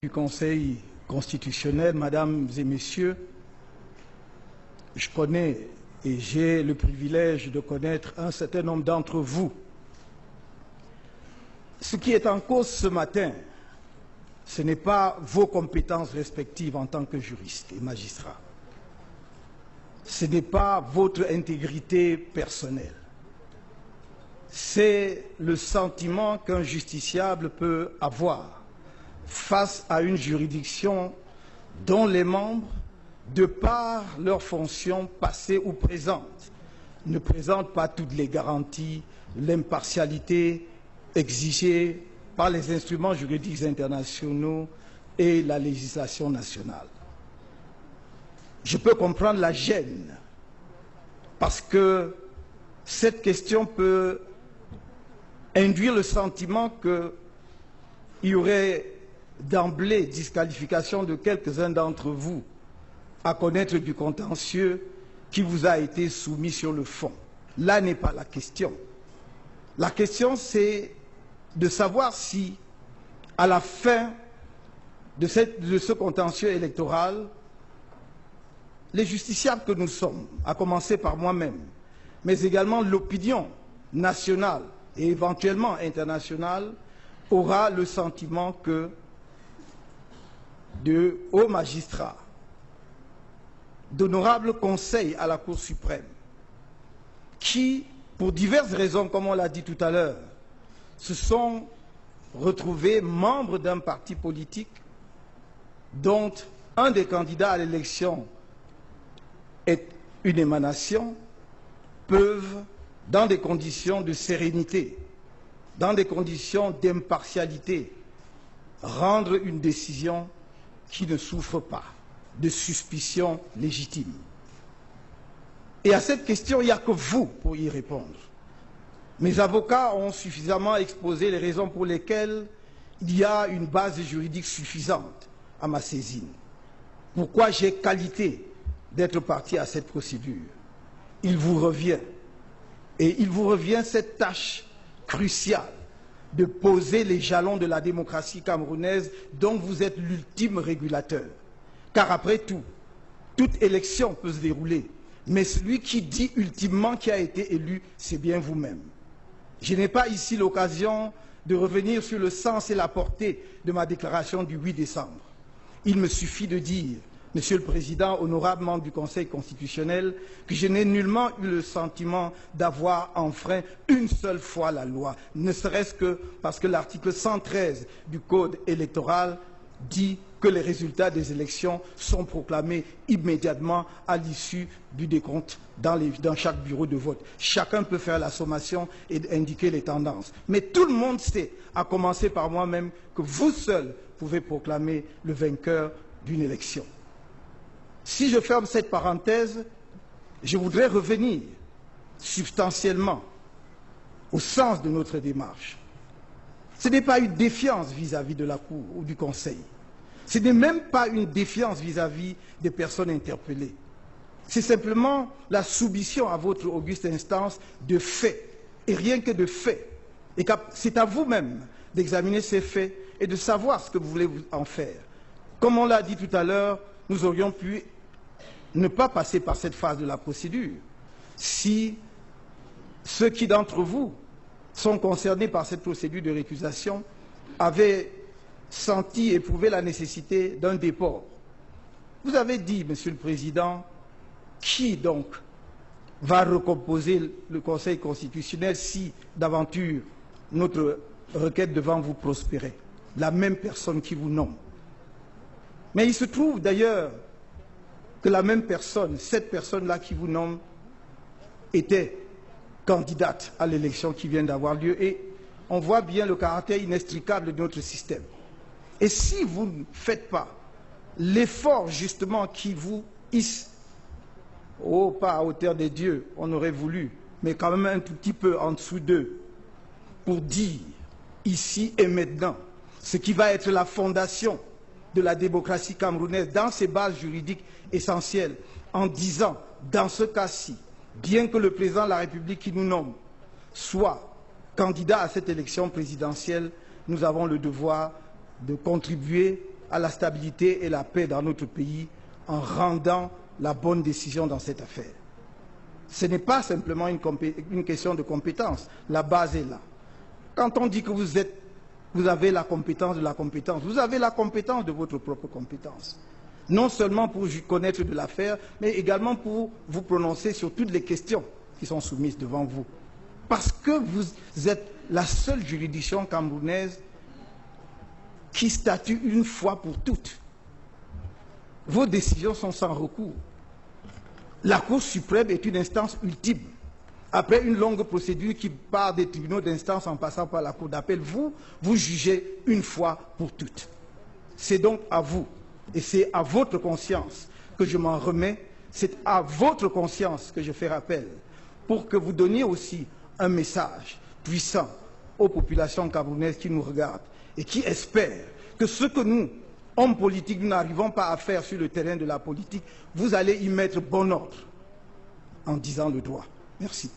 du Conseil constitutionnel, Mesdames et Messieurs, je connais et j'ai le privilège de connaître un certain nombre d'entre vous. Ce qui est en cause ce matin, ce n'est pas vos compétences respectives en tant que juriste et magistrat. Ce n'est pas votre intégrité personnelle. C'est le sentiment qu'un justiciable peut avoir face à une juridiction dont les membres, de par leurs fonctions passées ou présentes, ne présentent pas toutes les garanties, l'impartialité exigée par les instruments juridiques internationaux et la législation nationale. Je peux comprendre la gêne, parce que cette question peut induire le sentiment qu'il y aurait d'emblée disqualification de quelques-uns d'entre vous à connaître du contentieux qui vous a été soumis sur le fond. Là n'est pas la question. La question, c'est de savoir si, à la fin de ce contentieux électoral, les justiciables que nous sommes, à commencer par moi-même, mais également l'opinion nationale et éventuellement internationale, aura le sentiment que de hauts magistrats, d'honorables conseils à la Cour suprême, qui, pour diverses raisons, comme on l'a dit tout à l'heure, se sont retrouvés membres d'un parti politique dont un des candidats à l'élection est une émanation, peuvent, dans des conditions de sérénité, dans des conditions d'impartialité, rendre une décision qui ne souffre pas de suspicion légitime. Et à cette question, il n'y a que vous pour y répondre. Mes avocats ont suffisamment exposé les raisons pour lesquelles il y a une base juridique suffisante à ma saisine. Pourquoi j'ai qualité d'être partie à cette procédure? Il vous revient, et il vous revient cette tâche cruciale de poser les jalons de la démocratie camerounaise dont vous êtes l'ultime régulateur. Car après tout, toute élection peut se dérouler, mais celui qui dit ultimement qui a été élu, c'est bien vous-même. Je n'ai pas ici l'occasion de revenir sur le sens et la portée de ma déclaration du 8 décembre. Il me suffit de dire, Monsieur le Président, honorable membre du Conseil constitutionnel, que je n'ai nullement eu le sentiment d'avoir enfreint une seule fois la loi, ne serait-ce que parce que l'article 113 du Code électoral dit que les résultats des élections sont proclamés immédiatement à l'issue du décompte dans chaque bureau de vote. Chacun peut faire la sommation et indiquer les tendances. Mais tout le monde sait, à commencer par moi-même, que vous seul pouvez proclamer le vainqueur d'une élection. Si je ferme cette parenthèse, je voudrais revenir substantiellement au sens de notre démarche. Ce n'est pas une défiance vis-à-vis de la Cour ou du Conseil. Ce n'est même pas une défiance vis-à-vis des personnes interpellées. C'est simplement la soumission à votre auguste instance de faits, et rien que de faits. Et c'est à vous-même d'examiner ces faits et de savoir ce que vous voulez en faire. Comme on l'a dit tout à l'heure, nous aurions pu ne pas passer par cette phase de la procédure si ceux qui d'entre vous sont concernés par cette procédure de récusation avaient senti, éprouvé la nécessité d'un déport. Vous avez dit, Monsieur le Président, qui donc va recomposer le Conseil constitutionnel si d'aventure notre requête devant vous prospérait? La même personne qui vous nomme. Mais il se trouve d'ailleurs que la même personne, cette personne-là qui vous nomme, était candidate à l'élection qui vient d'avoir lieu, et on voit bien le caractère inextricable de notre système. Et si vous ne faites pas l'effort justement qui vous hisse, oh, pas à hauteur des dieux, on aurait voulu, mais quand même un tout petit peu en dessous d'eux, pour dire ici et maintenant ce qui va être la fondation de la démocratie camerounaise dans ses bases juridiques essentielles, en disant, dans ce cas-ci, bien que le président de la République qui nous nomme soit candidat à cette élection présidentielle, nous avons le devoir de contribuer à la stabilité et la paix dans notre pays en rendant la bonne décision dans cette affaire. Ce n'est pas simplement une question de compétence. La base est là. Quand on dit que vous avez la compétence de la compétence, vous avez la compétence de votre propre compétence. Non seulement pour connaître de l'affaire, mais également pour vous prononcer sur toutes les questions qui sont soumises devant vous. Parce que vous êtes la seule juridiction camerounaise qui statue une fois pour toutes. Vos décisions sont sans recours. La Cour suprême est une instance ultime. Après une longue procédure qui part des tribunaux d'instance en passant par la Cour d'appel, vous jugez une fois pour toutes. C'est donc à vous, et c'est à votre conscience que je m'en remets, c'est à votre conscience que je fais appel, pour que vous donniez aussi un message puissant aux populations camerounaises qui nous regardent et qui espèrent que ce que nous, hommes politiques, nous n'arrivons pas à faire sur le terrain de la politique, vous allez y mettre bon ordre en disant le droit. Merci.